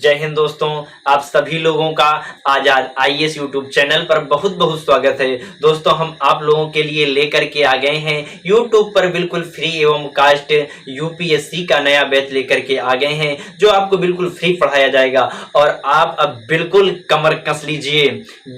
जय हिंद दोस्तों, आप सभी लोगों का आजाद आईएएस यूट्यूब चैनल पर बहुत बहुत स्वागत है। दोस्तों, हम आप लोगों के लिए लेकर के आ गए हैं यूट्यूब पर बिल्कुल फ्री एवं कास्ट यूपीएससी का नया बैच लेकर के आ गए हैं, जो आपको बिल्कुल फ्री पढ़ाया जाएगा। और आप अब बिल्कुल कमर कस लीजिए,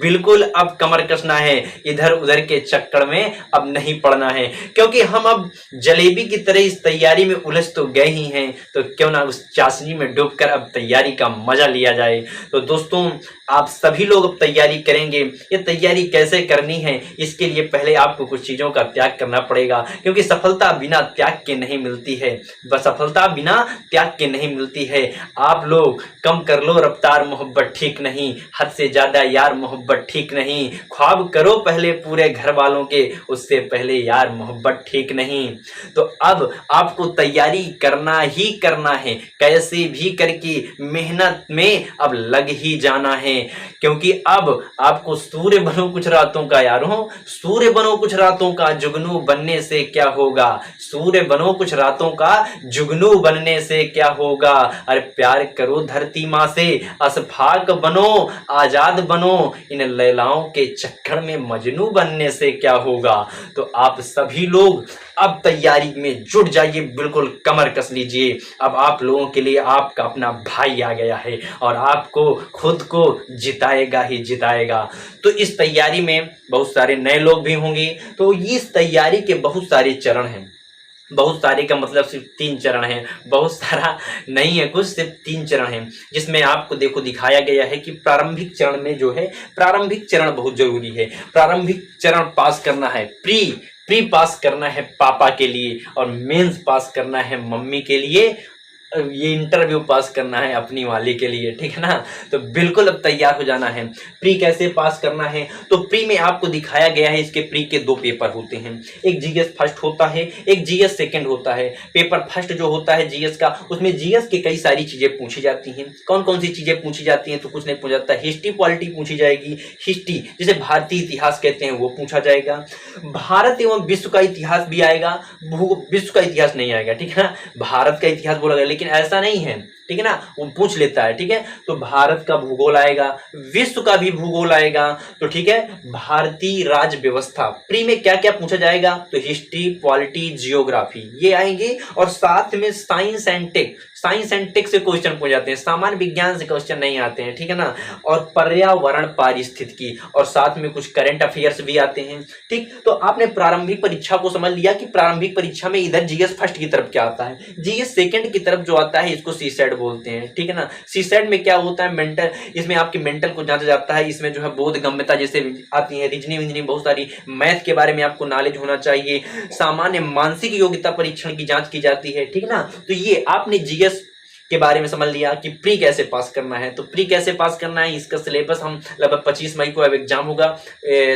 बिल्कुल अब कमर कसना है, इधर उधर के चक्कर में अब नहीं पड़ना है, क्योंकि हम अब जलेबी की तरह इस तैयारी में उलझ तो गए ही हैं, तो क्यों ना उस चाशनी में डूबकर अब तैयारी का मजा लिया जाए। तो दोस्तों, आप सभी लोग अब तैयारी करेंगे। ये तैयारी कैसे करनी है, इसके लिए पहले आपको कुछ चीजों का त्याग करना पड़ेगा, क्योंकि सफलता बिना त्याग के नहीं मिलती है। बस सफलता बिना त्याग के नहीं मिलती है। आप लोग कम कर लो रफ्तार, मोहब्बत ठीक नहीं, हद से ज्यादा यार मोहब्बत ठीक नहीं। ख्वाब करो पहले पूरे घर वालों के, उससे पहले यार मोहब्बत ठीक नहीं। तो अब आपको तैयारी करना ही करना है, कैसे भी करके मेहनत में अब लग ही जाना है, क्योंकि अब आपको सूर्य बनो कुछ रातों का यारों, सूर्य बनो कुछ रातों का, जुगनू बनने से क्या होगा। सूर्य बनो कुछ रातों का, जुगनू बनने से क्या होगा। अरे प्यार करो धरती माँ से, असफाक बनो, आजाद बनो, इन लैलाओं के चक्कर में मजनू बनने से क्या होगा। तो आप सभी लोग अब तैयारी में जुट जाइए, बिल्कुल कमर कस लीजिए। अब आप लोगों के लिए आपका अपना भाई आ गया है और आपको खुद को जिताएगा ही जिताएगा। तो इस तैयारी में बहुत सारे नए लोग भी होंगे, तो इस तैयारी के बहुत सारे चरण हैं। बहुत सारे का मतलब सिर्फ 3 चरण हैं, बहुत सारा नहीं है, कुछ सिर्फ 3 चरण हैं, जिसमें आपको देखो दिखाया गया है कि प्रारंभिक चरण में जो है, प्रारंभिक चरण बहुत जरूरी है। प्रारंभिक चरण पास करना है, प्री पास करना है पापा के लिए, और मेंस पास करना है मम्मी के लिए, ये इंटरव्यू पास करना है अपनी वाली के लिए, ठीक है ना। तो बिल्कुल अब तैयार हो जाना है। प्री कैसे पास करना है, तो प्री में आपको दिखाया गया है, इसके प्री के 2 पेपर होते हैं। एक जीएस फर्स्ट होता है, एक जीएस सेकंड होता है। पेपर फर्स्ट जो होता है जीएस का, उसमें जीएस की कई सारी चीजें पूछी जाती हैं। कौन कौन सी चीजें पूछी जाती हैं, तो कुछ नहीं पूछा जाता। हिस्ट्री पॉलिटी पूछी जाएगी, हिस्ट्री जिसे भारतीय इतिहास कहते हैं वो पूछा जाएगा। भारत एवं विश्व का इतिहास भी आएगा, विश्व का इतिहास नहीं आएगा, ठीक है ना। भारत का इतिहास बोला गया, लेकिन ऐसा नहीं है, ठीक है ना, वो पूछ लेता है, ठीक है। तो भारत का भूगोल आएगा, विश्व का भी भूगोल आएगा, तो ठीक है। भारतीय राज्य व्यवस्था प्री में क्या क्या पूछा जाएगा, तो हिस्ट्री, पॉलिटी, जियोग्राफी ये आएंगे, और साथ में साइंस एंड टेक से क्वेश्चन पूछ जाते हैं, सामान्य विज्ञान से क्वेश्चन नहीं आते हैं, ठीक है ना। और पर्यावरण पारिस्थितिकी, और साथ में कुछ करंट अफेयर्स भी आते हैं, ठीक। तो आपने प्रारंभिक परीक्षा को समझ लिया कि प्रारंभिक परीक्षा में इधर जीएस फर्स्ट की तरफ क्या आता है, जीएस सेकंड की तरफ जो आता है इसको सीसेट बोलते हैं, ठीक है ना। सीसेट में क्या होता है, मेंटल, इसमें आपके मेंटल को जांचा जाता है। इसमें जो है बोध गम्यता जैसे आती है, रीजनिंग बहुत सारी, मैथ के बारे में आपको नॉलेज होना चाहिए, सामान्य मानसिक योग्यता परीक्षण की जांच की जाती है, ठीक है ना। तो ये आपने जीएस के बारे में समझ लिया कि प्री कैसे पास करना है। तो प्री कैसे पास करना है, इसका सिलेबस हम लगभग 25 मई को अब एग्जाम होगा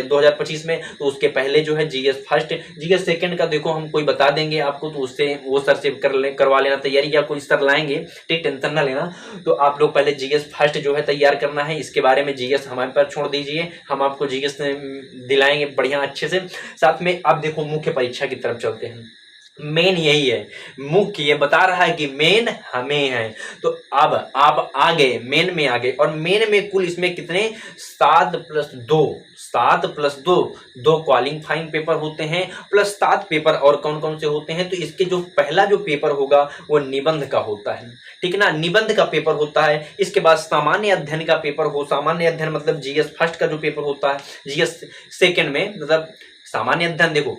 2025 में, तो उसके पहले जो है जीएस फर्स्ट, जीएस सेकंड का देखो हम कोई बता देंगे आपको, तो उससे वो सर से करवा लेना तैयारी, या कोई सर लाएंगे, ठीक, टेंशन ना लेना। तो आप लोग पहले जीएस फर्स्ट जो है तैयार करना है, इसके बारे में जीएस हमारे पर छोड़ दीजिए, हम आपको जीएस दिलाएंगे बढ़िया अच्छे से। साथ में आप देखो मुख्य परीक्षा की तरफ चलते हैं। मेन यही है, मुख्य ये बता रहा है कि मेन हमें है। तो अब आप आ गए, मेन में आ गए, और मेन में कुल इसमें कितने 7 + 2 2 क्वालिफाइंग पेपर होते हैं, प्लस 7 पेपर और कौन कौन से होते हैं। तो इसके जो पहला जो पेपर होगा वो निबंध का होता है, ठीक है ना, निबंध का पेपर होता है। इसके बाद सामान्य अध्ययन का पेपर हो, सामान्य अध्ययन मतलब जीएस फर्स्ट का जो पेपर होता है, जीएस सेकंड में मतलब सामान्य अध्ययन, देखो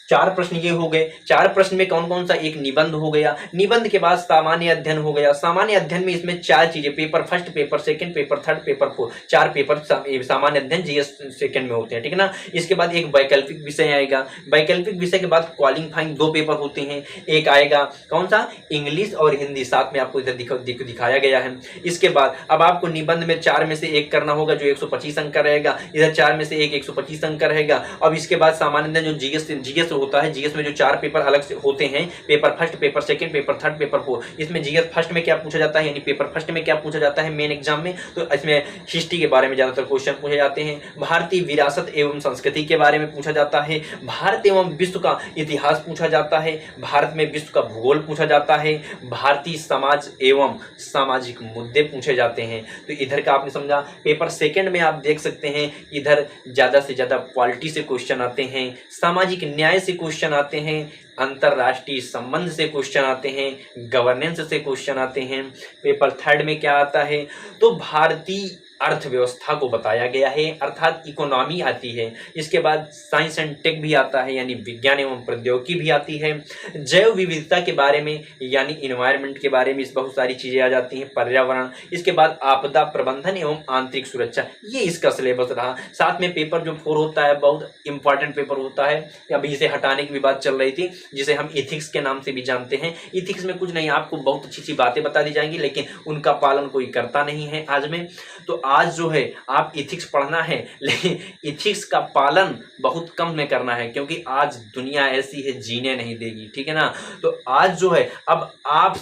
4 प्रश्न ये हो गए। 4 प्रश्न में कौन कौन सा, एक निबंध हो गया, निबंध के बाद सामान्य अध्ययन हो गया। सामान्य अध्ययन में इसमें 4 चीजें, paper first, paper second, paper third, paper 4, 4 paper सामान्य अध्ययन जीएस सेकंड में होते हैं, ठीक है ना। इसके बाद एक वैकल्पिक विषय आएगा, वैकल्पिक विषय के बाद क्वालिफाइंग 2 पेपर होते हैं। एक आएगा कौन सा, इंग्लिश और हिंदी, साथ में आपको इधर दिखाया गया है। इसके बाद अब आपको निबंध में 4 में से 1 करना होगा, जो 125 अंक का रहेगा, इधर 4 में से 1 125 अंक का रहेगा। अब इसके बाद सामान्य अध्ययन जो जीएस होता है जीएस में जो 4 पेपर अलग से होते हैं, paper first, paper second, paper third, paper fourth, इसमें जीएस फर्स्ट में क्या पूछा जाता है, यानी पेपर फर्स्ट में क्या पूछा जाता है मेन एग्जाम में, तो इसमें हिस्ट्री के बारे में ज्यादातर क्वेश्चन पूछे जाते हैं, भारतीय विरासत एवं संस्कृति के बारे में पूछा जाता है, भारत एवं विश्व का इतिहास पूछा जाता है, भारत में विश्व का भूगोल पूछा जाता है, भारतीय समाज एवं सामाजिक मुद्दे पूछे जाते हैं। तो इधर का आपने समझा। पेपर सेकंड में आप देख सकते हैं इधर ज़्यादा से ज़्यादा पॉलिटी से क्वेश्चन आते हैं, सामाजिक न्याय से क्वेश्चन आते हैं, अंतरराष्ट्रीय संबंध से क्वेश्चन आते हैं, गवर्नेंस से क्वेश्चन आते हैं। पेपर थर्ड में क्या आता है, तो भारतीय अर्थव्यवस्था को बताया गया है, अर्थात इकोनॉमी आती है। इसके बाद साइंस एंड टेक भी आता है, यानी विज्ञान एवं प्रौद्योगिकी भी आती है। जैव विविधता के बारे में यानी इन्वायरमेंट के बारे में बहुत सारी चीज़ें आ जाती हैं, पर्यावरण। इसके बाद आपदा प्रबंधन एवं आंतरिक सुरक्षा, ये इसका सिलेबस रहा। साथ में पेपर जो 4 होता है बहुत इंपॉर्टेंट पेपर होता है, अभी इसे हटाने की भी बात चल रही थी, जिसे हम इथिक्स के नाम से भी जानते हैं। इथिक्स में कुछ नहीं, आपको बहुत अच्छी अच्छी बातें बता दी जाएंगी, लेकिन उनका पालन कोई करता नहीं है आज में। तो आज जो है आप इथिक्स पढ़ना है, लेकिन इथिक्स का पालन बहुत कम में करना है, क्योंकि आज दुनिया ऐसी है जीने नहीं देगी, ठीक है ना। तो आज जो है अब आप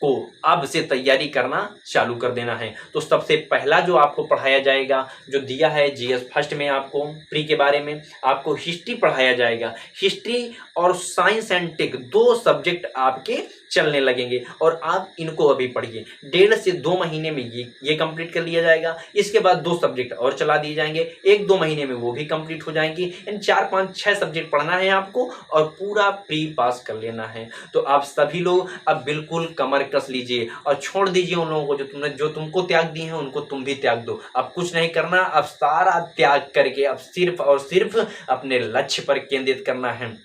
को अब से तैयारी करना चालू कर देना है। तो सबसे पहला जो आपको पढ़ाया जाएगा, जो दिया है जीएस फर्स्ट में आपको प्री के बारे में, आपको हिस्ट्री पढ़ाया जाएगा। हिस्ट्री और साइंस एंड टेक 2 सब्जेक्ट आपके चलने लगेंगे और आप इनको अभी पढ़िए। 1.5 से 2 महीने में ये कंप्लीट कर लिया जाएगा। इसके बाद 2 सब्जेक्ट और चला दिए जाएंगे, 1-2 महीने में वो भी कंप्लीट हो जाएंगी। इन 4, 5, 6 सब्जेक्ट पढ़ना है आपको और पूरा प्री पास कर लेना है। तो आप सभी लोग अब बिल्कुल कमर कस लीजिए और छोड़ दीजिए उन लोगों को जो तुमको त्याग दिए हैं, उनको तुम भी त्याग दो। अब कुछ नहीं करना, अब सारा त्याग करके अब सिर्फ और सिर्फ अपने लक्ष्य पर केंद्रित करना है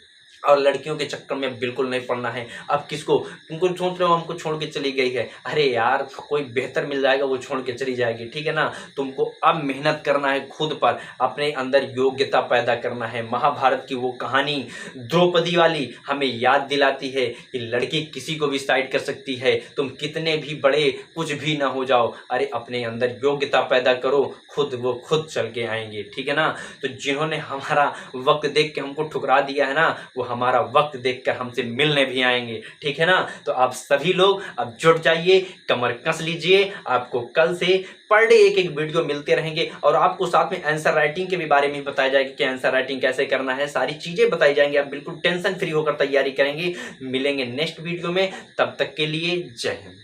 और लड़कियों के चक्कर में बिल्कुल नहीं पड़ना है। अब किसको, तुमको सोच रहे हो हमको छोड़ के चली गई है, अरे यार कोई बेहतर मिल जाएगा वो छोड़ के चली जाएगी, ठीक है ना। तुमको अब मेहनत करना है खुद पर, अपने अंदर योग्यता पैदा करना है। महाभारत की वो कहानी द्रौपदी वाली हमें याद दिलाती है कि लड़की किसी को भी साइड कर सकती है। तुम कितने भी बड़े कुछ भी ना हो जाओ, अरे अपने अंदर योग्यता पैदा करो, वो खुद चल के आएंगे, ठीक है ना। तो जिन्होंने हमारा वक्त देख के हमको ठुकरा दिया है ना, वो हमारा वक्त देखकर हमसे मिलने भी आएंगे, ठीक है ना। तो आप सभी लोग अब जुट जाइए, कमर कस लीजिए। आपको कल से पर डे एक वीडियो मिलते रहेंगे और आपको साथ में आंसर राइटिंग के भी बारे में बताया जाएगा कि आंसर राइटिंग कैसे करना है, सारी चीजें बताई जाएंगी। आप बिल्कुल टेंशन फ्री होकर तैयारी करेंगे। मिलेंगे नेक्स्ट वीडियो में, तब तक के लिए जय हिंद।